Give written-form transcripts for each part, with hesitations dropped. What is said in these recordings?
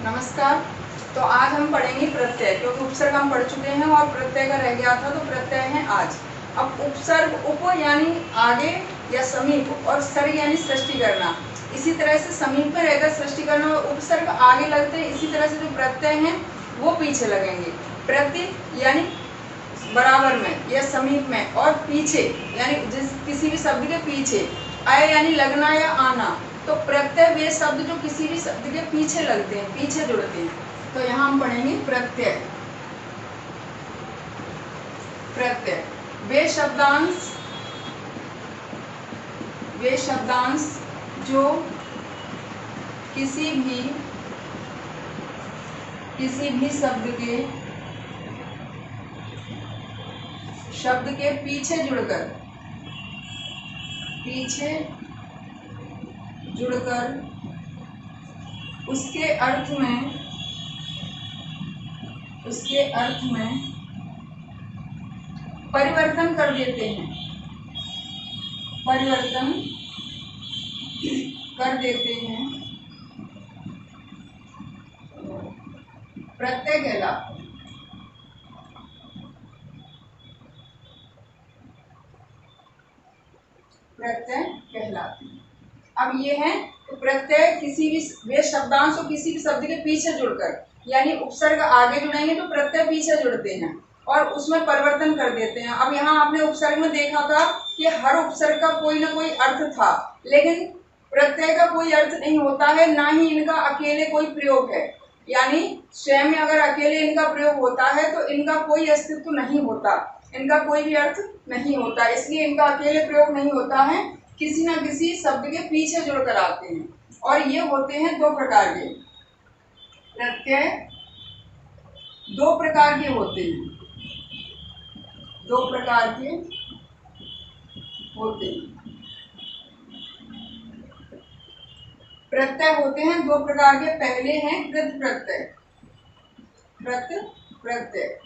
नमस्कार। तो आज हम पढ़ेंगे प्रत्यय, क्योंकि उपसर्ग हम पढ़ चुके हैं और प्रत्यय का रह गया था, तो प्रत्यय है आज। अब उपसर्ग उप यानी आगे या समीप और सर्ग यानी सृष्टि करना। इसी तरह से समीप में रहकर सृष्टि करना और उपसर्ग आगे लगते हैं। इसी तरह से जो प्रत्यय हैं वो पीछे लगेंगे। प्रति यानी बराबर में या समीप में, और पीछे यानी जिस किसी भी शब्द के पीछे। आय यानी लगना या आना। तो प्रत्यय वे शब्द जो किसी भी शब्द के पीछे लगते हैं, पीछे जुड़ते हैं। तो यहाँ हम पढ़ेंगे प्रत्यय। प्रत्यय वे शब्दांश जो किसी भी शब्द के पीछे जुड़कर उसके अर्थ में परिवर्तन कर देते हैं। प्रत्यय कहलाते हैं। अब ये है तो प्रत्यय किसी भी वे शब्दांश को किसी भी शब्द के पीछे जुड़कर, यानी उपसर्ग आगे जुड़ेंगे तो प्रत्यय पीछे जुड़ते हैं और उसमें परिवर्तन कर देते हैं। अब यहाँ आपने उपसर्ग में देखा था कि हर उपसर्ग का कोई ना कोई अर्थ था, लेकिन प्रत्यय का कोई अर्थ नहीं होता है, ना ही इनका अकेले कोई प्रयोग है। यानी स्वयं में अगर अकेले इनका प्रयोग होता है तो इनका कोई अस्तित्व नहीं होता, इनका कोई भी अर्थ नहीं होता, इसलिए इनका अकेले प्रयोग नहीं होता है, किसी न किसी शब्द के पीछे जुड़कर आते हैं। और ये होते हैं दो प्रकार के प्रत्यय। दो प्रकार के होते हैं। प्रत्यय होते हैं दो प्रकार के। पहले हैं कृत प्रत्यय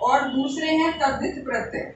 और दूसरे हैं तद्धित प्रत्यय।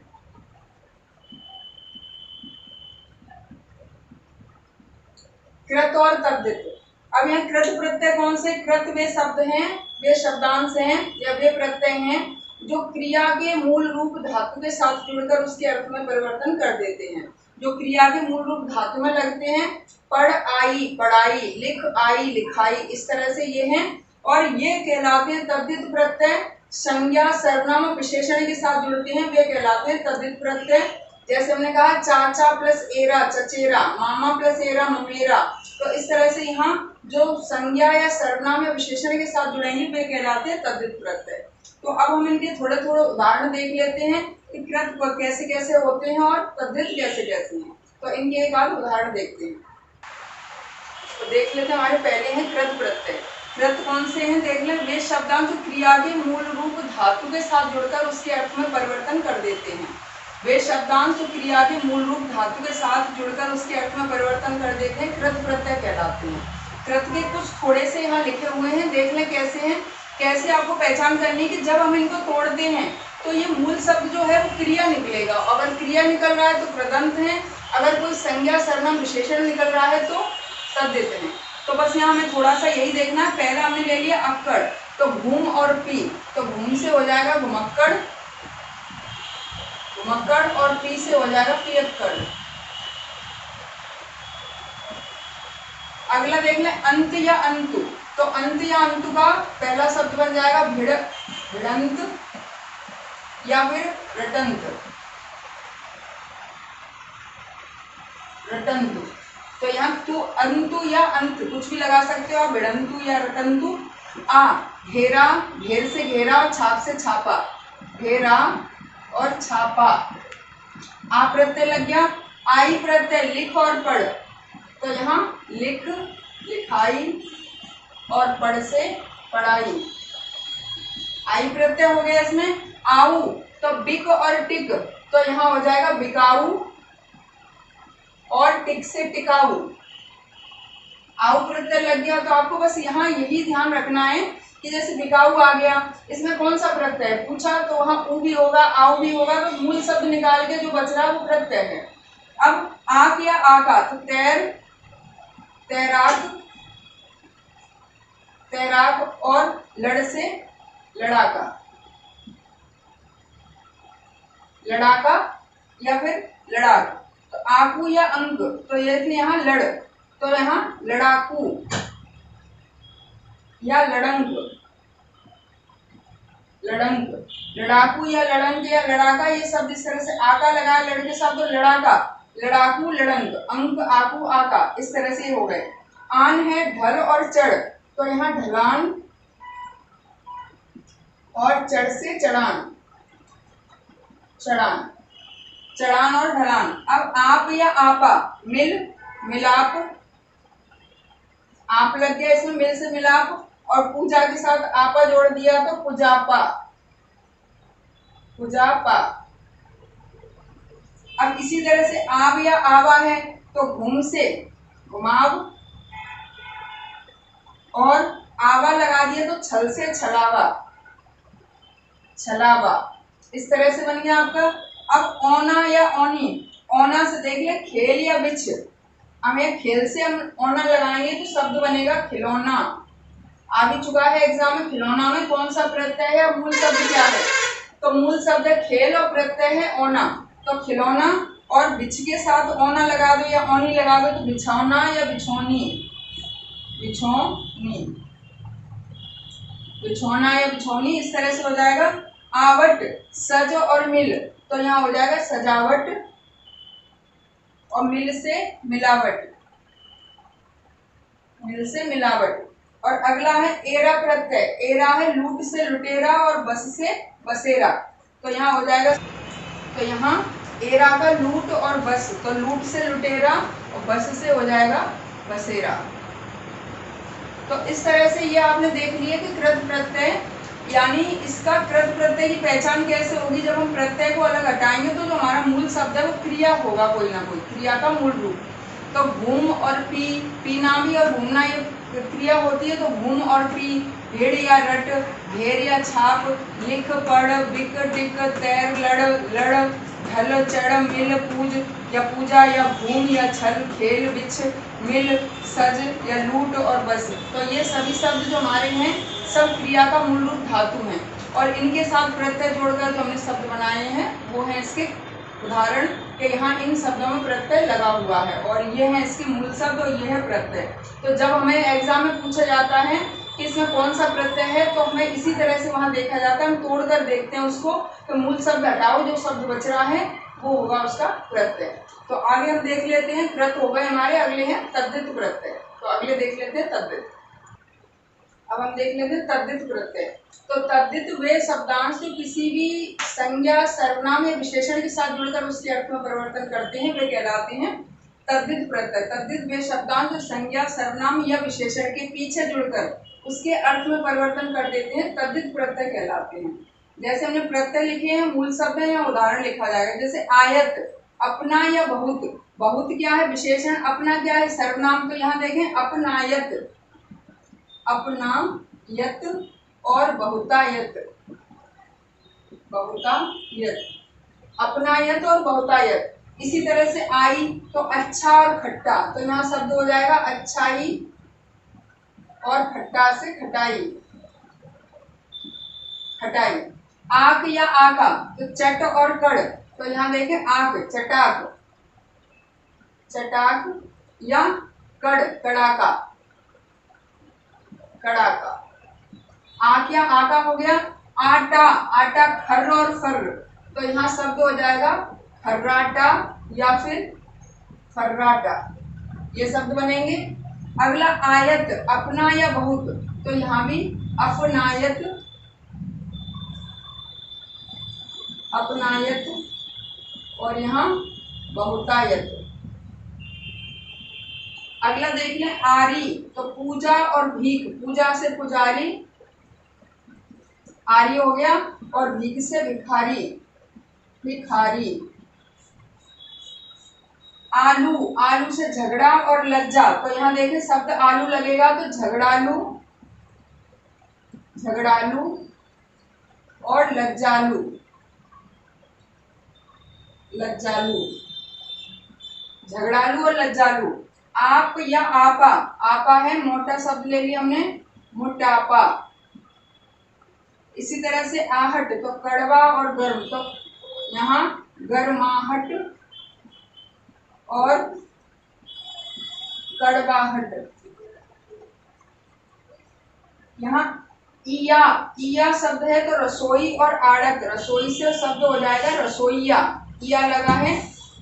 कृत और तद्धित। अब यहाँ कृत प्रत्यय कौन से? कृत वे शब्द हैं, वे शब्दांश हैं या वे प्रत्यय हैं जो क्रिया के मूल रूप धातु के साथ जुड़कर उसके अर्थ में परिवर्तन कर देते हैं। जो क्रिया के मूल रूप धातु में लगते हैं, पढ़ आई पढ़ाई, लिख आई लिखाई, इस तरह से ये हैं। और ये कहलाते हैं तद्धित प्रत्यय। संज्ञा सर्वनाम विशेषण के साथ जुड़ते हैं, वे कहलाते हैं तद्धित प्रत्यय। जैसे हमने कहा चाचा प्लस एरा चचेरा, मामा प्लस एरा ममेरा। तो इस तरह से यहाँ जो संज्ञा या सर्वनाम या विशेषण के साथ जुड़ेंगे वे कहलाते हैं तद्धित प्रत्यय। तो अब हम इनके थोड़े थोड़े उदाहरण देख लेते हैं कि कृत कैसे कैसे होते हैं और तद्धित कैसे कैसे हैं। तो इनके एक आध उदाहरण देखते हैं। तो देख लेते हैं, हमारे पहले हैं कृत प्रत्यय। कृत कौन से हैं देख लें। वे शब्दांश जो क्रिया के मूल रूप धातु के साथ जुड़कर उसके अर्थ में परिवर्तन कर देते हैं। वे शब्दांश जो क्रिया के मूल रूप धातु के साथ जुड़कर उसके अर्थ में परिवर्तन कर देते हैं, कृत प्रत्यय कहलाते हैं। कृत के कुछ थोड़े से यहाँ लिखे हुए हैं, देख लें कैसे हैं। कैसे आपको पहचान करनी कि जब हम इनको तोड़ते हैं तो ये मूल शब्द जो है वो क्रिया निकलेगा। अगर क्रिया निकल रहा है तो कृदंत है, अगर कोई संज्ञा सर्वनाम विशेषण निकल रहा है तो तद्धित है। तो बस यहाँ हमें थोड़ा सा यही देखना है। पहला हमने ले लिया अक्कड़, तो घूम और पी, तो घूम से हो जाएगा घुमक्कड़, और पी से हो जाएगा पियक्कड़। अगला देख लें अंत या अंतु, तो अंत या अंतु का पहला शब्द बन जाएगा भिड़ंत या फिर रटंत। तो यहाँ तू अंतु या अंत कुछ भी लगा सकते हो आप, भिड़ंतु या रटंतु। आ घेरा, घेर से घेरा और छाप से छापा, घेरा और छापा। आ प्रत्यय लग गया। आई प्रत्यय लिख और पढ़, तो यहाँ लिख लिखाई और पढ़ से पढ़ाई। आई प्रत्यय हो गया इसमें। आऊ तो बिक और टिक, तो यहाँ हो जाएगा बिकाऊ और टिक से टिकाऊ। आऊ प्रत्यय लग गया। तो आपको बस यहाँ यही ध्यान रखना है कि जैसे बिकाऊ आ गया, इसमें कौन सा प्रत्यय है पूछा, तो वहां ऊ भी होगा आऊ भी होगा, तो मूल शब्द निकाल के जो बच रहा है वो प्रत्यय है। अब आक या आका, तो तैर तैराक, तैराक, और लड़ से लड़ाका, लड़ाका या फिर लड़ाक। तो आकू या अंक, तो ये थे यहाँ लड़, तो यहाँ लड़ाकू या लड़ंक, लड़ंक, लड़ाकू या लड़ंक या लड़ाका, ये शब्द इस तरह से आका लगा लड़ के साथ, तो लड़ाका, लड़ाकू, लड़ंक, अंक, आकू, आका, इस तरह से हो गए। आन है ढल और चढ़, तो यहाँ ढलान और चढ़ से चढ़ान, चढ़ान, चढ़ान और ढलान। अब आप या आपा, मिल, मिलाप, आप लग गया इसमें मिल से मिलाप, और पूजा के साथ आपा जोड़ दिया तो पुजापा, पुजापा। अब इसी तरह से आव या आवा है, तो घूम से घुमाव, और आवा लगा दिया तो छल से छलावा, छलावा, इस तरह से बन गया आपका। अब औना या औनी, औना से देख ले खेल या बिछ, हमें खेल से हम औना लगाएंगे तो शब्द बनेगा खिलौना। आ भी चुका है एग्जाम में, खिलौना में कौन सा प्रत्यय है, मूल शब्द क्या है, तो मूल शब्द है खेल और प्रत्यय है औना, तो खिलौना, और बिछ के साथ औना लगा दो या औनी लगा दो तो बिछौना या बिछौनी, बिछौनी, बिछौना या बिछौनी, इस तरह से हो जाएगा। आवट, सज और मिल, तो यहाँ हो जाएगा सजावट, और मिल से मिलावट, मिल से मिलावट। और अगला है एरा प्रत्यय, एरा है लूट से लुटेरा और बस से बसेरा, तो यहाँ हो जाएगा, तो यहाँ एरा का लूट और बस, तो लूट से लुटेरा और बस से हो जाएगा बसेरा। तो इस तरह से ये आपने देख लिया कि कृत प्रत्यय, यानी इसका कृत प्रत्यय की पहचान कैसे होगी, जब हम प्रत्यय को अलग हटाएंगे तो जो हमारा मूल शब्द है वो क्रिया होगा, कोई ना कोई क्रिया का मूल रूप। तो घूम और पी, पीना भी और घूमना ये क्रिया होती है, तो घूम और पी, भेड़ या रट, घेर या छाप, लिख पढ़, बिक टिक, तैर लड़ लड़, ढल चढ़, मिल पूज या पूजा, या भूम या छल, खेल बिछ, मिल, सज या लूट और बस। तो ये सभी शब्द जो हमारे हैं सब क्रिया का मूल रूप धातु हैं, और इनके साथ प्रत्यय जोड़कर जो हमने शब्द बनाए हैं वो हैं इसके उदाहरण, कि यहाँ इन शब्दों में प्रत्यय लगा हुआ है, और ये है इसके मूल शब्द और ये है प्रत्यय। तो जब हमें एग्जाम में पूछा जाता है कि इसमें कौन सा प्रत्यय है, तो हमें इसी तरह से वहाँ देखा जाता है, हम तोड़कर देखते हैं उसको, तो मूल शब्द हटाओ, जो शब्द बच रहा है वो होगा उसका प्रत्यय। तो आगे हम देख लेते हैं, कृत हो गए हमारे, अगले हैं तद्धित प्रत्यय, तो अगले देख लेते हैं तद्धित। अब हम देख लेते हैं तद्धित प्रत्यय। तो तद्धित वे शब्दांश जो किसी भी संज्ञा, सर्वनाम या विशेषण के साथ जुड़कर उसके अर्थ में परिवर्तन करते हैं, वे कहलाते हैं तद्धित प्रत्यय। तद्धित वे शब्दांश जो संज्ञा, सर्वनाम या विशेषण के पीछे जुड़कर उसके अर्थ में परिवर्तन कर देते हैं, तद्धित प्रत्यय कहलाते हैं। जैसे हमने प्रत्यय लिखे हैं, मूल शब्द है, या उदाहरण लिखा जाएगा। जैसे आयत, अपना या बहुत, बहुत क्या है विशेषण, अपना क्या है सर्वनाम, तो यहाँ देखें अपनायत, अपनायत और बहुतायत, बहुतायत, अपनायत और बहुतायत। इसी तरह से आई तो अच्छा और खट्टा, तो यहाँ शब्द हो जाएगा अच्छाई और खट्टा से खटाई, खटाई। आक या आका, तो चट और कड़, तो यहाँ देखें आक, चटाक, चटाक या कड़, कड़ाका, कड़ाका। आ क्या आका हो गया। आटा, आटा खर्र और फर्र, तो यहाँ शब्द हो जाएगा खर्राटा या फिर फर्राटा, ये शब्द बनेंगे। अगला आयत, अपना या बहुत, तो यहाँ भी अपनायत, अपनायत और यहाँ बहुतायत। अगला देख लें आरी, तो पूजा और भीख, पूजा से पुजारी, आरी हो गया, और भीख से भिखारी, भिखारी। आलू, आलू से झगड़ा और लज्जा, तो यहाँ देखें शब्द आलू लगेगा तो झगड़ालू, झगड़ालू और लज्जालू, लज्जालू, झगड़ालू और लज्जालू। आप या आपा, आपा है मोटा शब्द ले लिया हमने, मोटापा। इसी तरह से आहट, तो कड़वा और गर्म, तो यहाँ गर्माहट और कड़वाहट। यहाँ ईया, ईया शब्द है तो रसोई और आड़त, रसोई से शब्द हो जाएगा रसोईया, ईया लगा है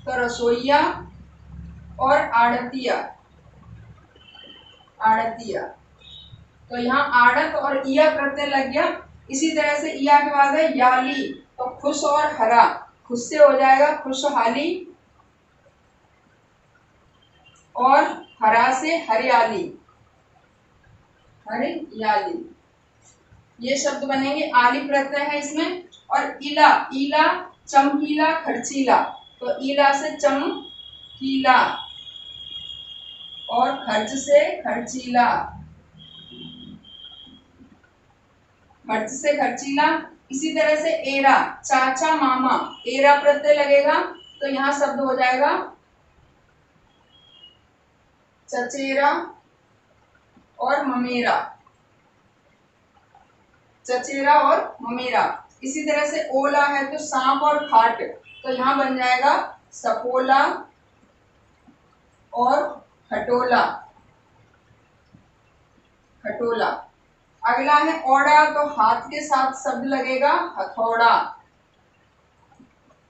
तो रसोईया और आड़तिया, आड़तिया। तो यहाँ आड़त और ईया प्रत्यय लग गया। इसी तरह से ईया के बाद है याली, तो खुश और हरा, खुश से हो जाएगा खुशहाली और हरा से हरियाली, हरियाली। ये शब्द बनेंगे, आली प्रत्यय है इसमें। और इला, इला चमकीला खर्चीला, तो इला से चमकीला और खर्च से खर्चीला, खर्च से खर्चीला। इसी तरह से एरा, चाचा मामा, एरा प्रत्यय लगेगा तो यहाँ शब्द हो जाएगा चचेरा और ममेरा, चचेरा और ममेरा। इसी तरह से ओला है तो सांप और खाट, तो यहाँ बन जाएगा सपोला और खटोला, खटोला। अगला है औड़ा, तो हाथ के साथ शब्द लगेगा हथौड़ा,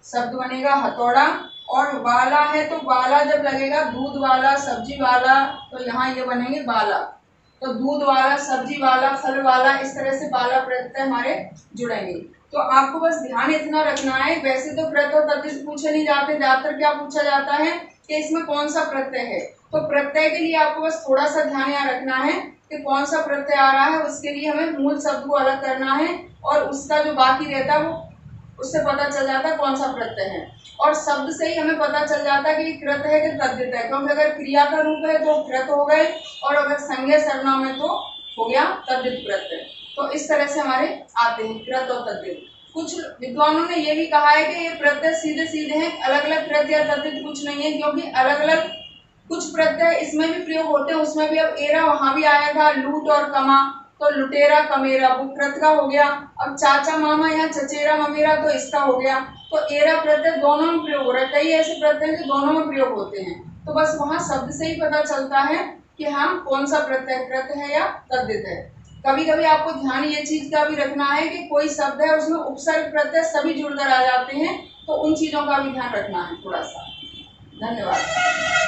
शब्द बनेगा हथौड़ा। और वाला है तो वाला जब लगेगा दूध वाला, सब्जी वाला, तो यहाँ ये बनेंगे वाला, तो दूध वाला, सब्जी वाला, फल वाला, इस तरह से वाला प्रत्यय हमारे जुड़ेंगे। तो आपको बस ध्यान इतना रखना है, वैसे तो प्रत्यय तद्धित पूछे नहीं जाते, ज्यादातर क्या पूछा जाता है कि इसमें कौन सा प्रत्यय है। तो प्रत्यय के लिए आपको बस थोड़ा सा ध्यान यहाँ रखना है कि कौन सा प्रत्यय आ रहा है, उसके लिए हमें मूल शब्द को अलग करना है और उसका जो बाकी रहता है वो उससे पता चल जाता है कौन सा प्रत्यय है। और शब्द से ही हमें पता चल जाता है कि कृत है कि तद्धित है, क्योंकि अगर क्रिया का रूप है तो कृत हो गए और अगर संज्ञा सर्वनाम है तो हो गया तद्धित प्रत्यय। तो इस तरह से हमारे आते हैं कृत और तद्धित। कुछ विद्वानों ने ये भी कहा है कि ये प्रत्यय सीधे सीधे हैं, अलग अलग कृत या तद्धित कुछ नहीं है, क्योंकि अलग अलग कुछ प्रत्यय इसमें भी प्रयोग होते हैं, उसमें भी। अब एरा वहां भी आया था, लूट और कमा, तो लुटेरा कमेरा वो कृत का हो गया। अब चाचा मामा यहाँ चचेरा ममेरा, तो इसका हो गया। तो एरा प्रत्यय दोनों में प्रयोग हो रहा है, कई ऐसे प्रत्यय जो दोनों में प्रयोग होते हैं। तो बस वहां शब्द से ही पता चलता है कि हम कौन सा प्रत्यय कृत है या तद्धित है। कभी कभी आपको ध्यान ये चीज का भी रखना है कि कोई शब्द है उसमें उपसर्ग प्रत्यय सभी जुड़कर आ जाते हैं, तो उन चीजों का भी ध्यान रखना है थोड़ा सा। धन्यवाद।